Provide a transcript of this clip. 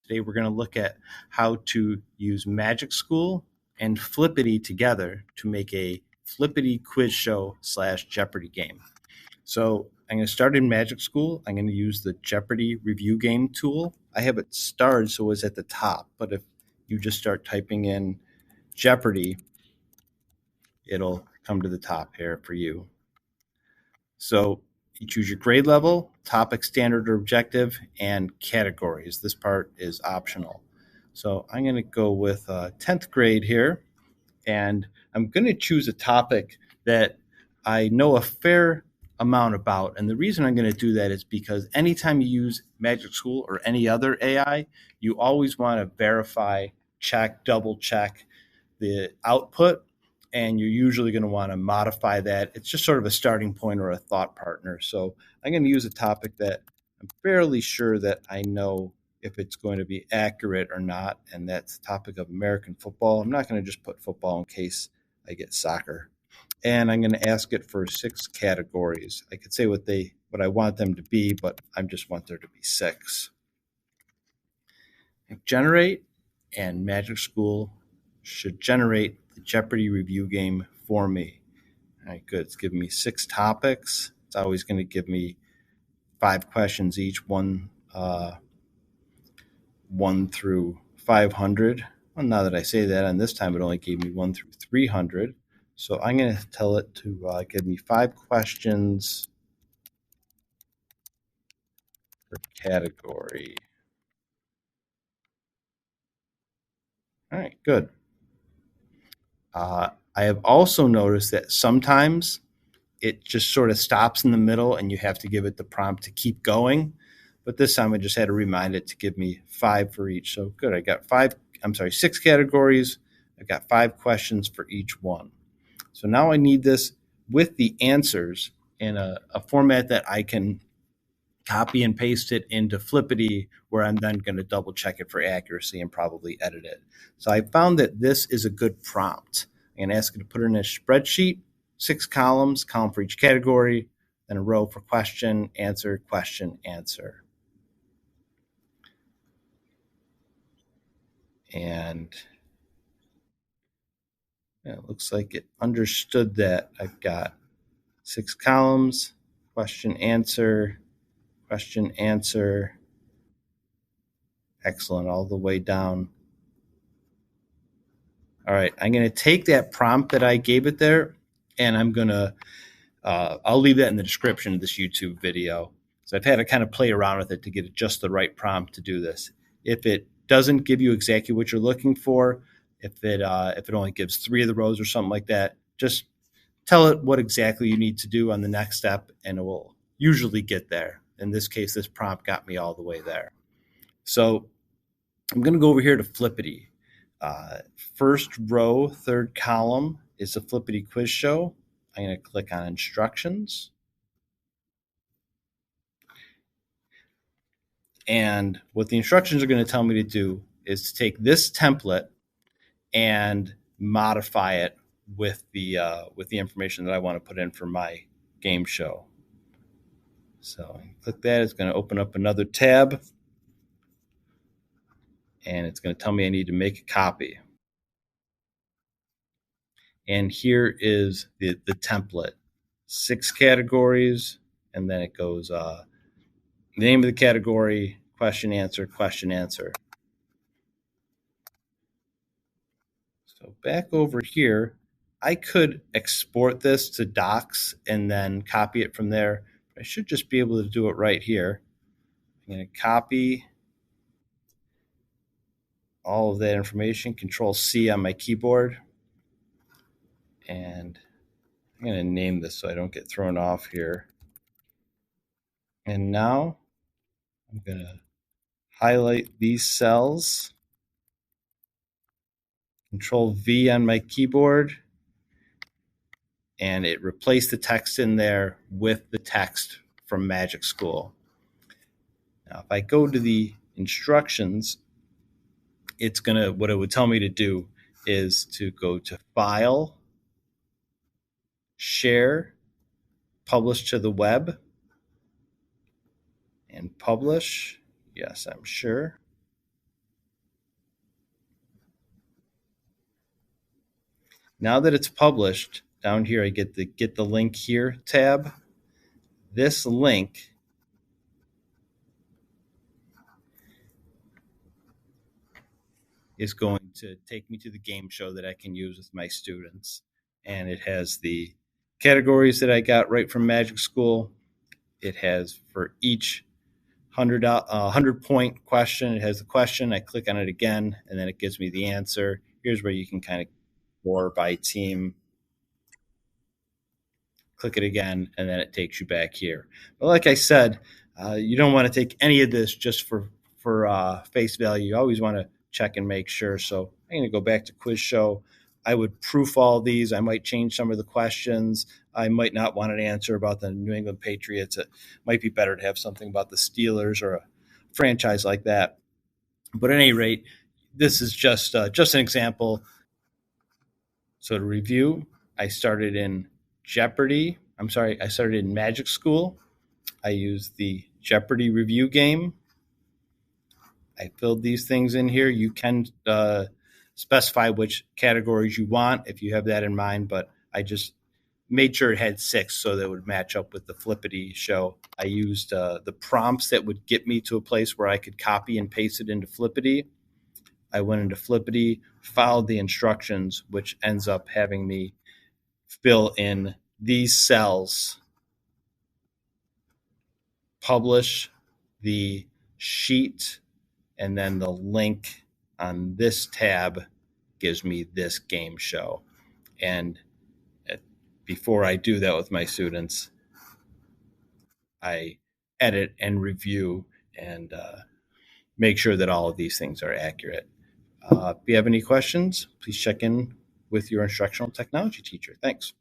Today we're going to look at how to use Magic School and Flippity together to make a Flippity quiz show / Jeopardy game. So I'm going to start in Magic School. I'm going to use the Jeopardy review game tool. I have it starred so it's at the top, but if you just start typing in Jeopardy, it'll come to the top here for you. So you choose your grade level, topic, standard, or objective, and categories. This part is optional. So I'm going to go with 10th grade here, and I'm going to choose a topic that I know a fair amount about. And the reason I'm going to do that is because anytime you use Magic School or any other AI, you always want to verify, check, double check the output, and you're usually going to want to modify that. It's just sort of a starting point or a thought partner. So I'm going to use a topic that I'm fairly sure that I know if it's going to be accurate or not, and that's the topic of American football. I'm not going to just put football in case I get soccer. And I'm going to ask it for 6 categories. I could say what I want them to be, but I just want there to be 6. Generate, and Magic School should generate the Jeopardy review game for me. All right, good. It's giving me 6 topics. It's always going to give me 5 questions each, one through 500. Well, now that I say that, and this time it only gave me 1 through 300. So I'm going to tell it to give me 5 questions per category. All right, good. I have also noticed that sometimes it just sort of stops in the middle and you have to give it the prompt to keep going. But this time I just had to remind it to give me 5 for each. So good. I got 6 categories. I've got 5 questions for each one. So now I need this with the answers in a format that I can copy and paste it into Flippity, where I'm then going to double check it for accuracy and probably edit it. So I found that this is a good prompt. I'm going to ask it to put it in a spreadsheet, 6 columns, column for each category, then a row for question, answer, question, answer. And it looks like it understood that. I've got 6 columns, question, answer, question, answer. Excellent, all the way down. All right, I'm going to take that prompt that I gave it there, and I'm going to, I'll leave that in the description of this YouTube video. So I've had to kind of play around with it to get just the right prompt to do this. If it doesn't give you exactly what you're looking for, if it only gives 3 of the rows or something like that, just tell it what exactly you need to do on the next step, and it will usually get there. In this case, this prompt got me all the way there. So I'm going to go over here to Flippity. First row, 3rd column is the Flippity quiz show. I'm going to click on instructions. And what the instructions are going to tell me to do is to take this template and modify it with the information that I want to put in for my game show. So click that. It's going to open up another tab, and it's going to tell me I need to make a copy. And here is the template. 6 categories, and then it goes the name of the category, question, answer, question, answer. So back over here, I could export this to docs and then copy it from there. I should just be able to do it right here. I'm going to copy all of that information, Control C on my keyboard, and I'm going to name this so I don't get thrown off here. And now I'm going to highlight these cells, Control V on my keyboard, and it replaced the text in there with the text from Magic School. Now, if I go to the instructions, what it would tell me to do is to go to File, Share, Publish to the Web, and Publish. Yes, I'm sure. Now that it's published, down here I get the Get the Link Here tab. This link is going to take me to the game show that I can use with my students. And it has the categories that I got right from Magic School. It has for each 100 point question, it has the question. I click on it again, and then it gives me the answer. Here's where you can kind of score by team. Click it again, and then it takes you back here. But like I said, you don't want to take any of this just for face value. You always want to check and make sure. So I'm going to go back to quiz show. I would proof all these. I might change some of the questions. I might not want an answer about the New England Patriots. It might be better to have something about the Steelers or a franchise like that. But at any rate, this is just an example. So to review, I started in Jeopardy. I'm sorry, I started in Magic School. I used the Jeopardy review game. I filled these things in here. You can specify which categories you want if you have that in mind, but I just made sure it had 6 so that it would match up with the Flippity show. I used the prompts that would get me to a place where I could copy and paste it into Flippity. I went into Flippity, followed the instructions, which ends up having me fill in these cells, publish the sheet, and then the link on this tab gives me this game show. And before I do that with my students, I edit and review and make sure that all of these things are accurate. If you have any questions, please check in with your instructional technology teacher. Thanks.